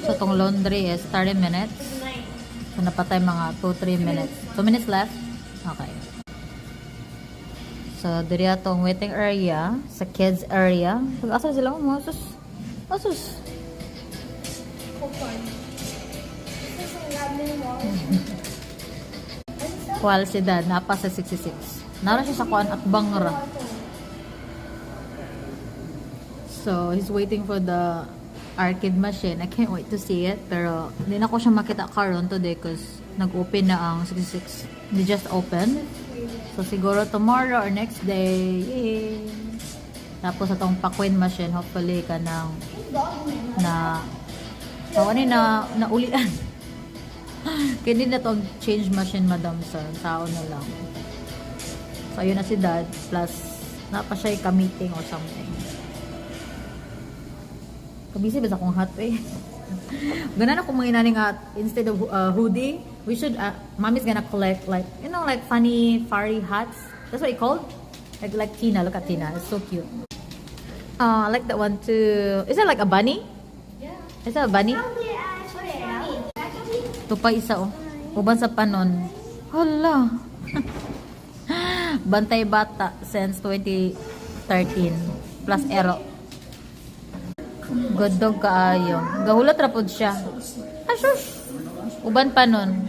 So, tong laundry is 30 minutes. So, napatay mga 2-3 minutes. 2 minutes left? Okay. So, diri atong waiting area. Sa kids area. Pag-asa sila mo, asus. Asus. Kuwal si dad. Napa sa 66. Nara siya sa kuan akbang ra. So, he's waiting for the arcade machine. I can't wait to see it. Pero, hindi na ko siya makita karon today because nag-open na ang 66. They just opened. So, siguro tomorrow or next day. Yay! Tapos, itong pa-coin machine, hopefully, ka ng na ulian. Kaya na itong change machine, madam, sa sao na lang. So, ayun na si dad. Plus, napa siya ka-meeting or something. Kabisi ba sa akong hat eh. Ganan ako mga inaning hat. Instead of hoodie, we should, mommy's gonna collect like, you know, like funny furry hats. That's what it called? Like Tina. Look at Tina. It's so cute. I like that one too. Is that like a bunny? Yeah. Is that a bunny? Ito pa isa oh. Uban sa panon. Hala. Bantay bata since 2013. Plus ero. Good dog kaayo. Gahulot ra pod siya. Asus. Uban panon.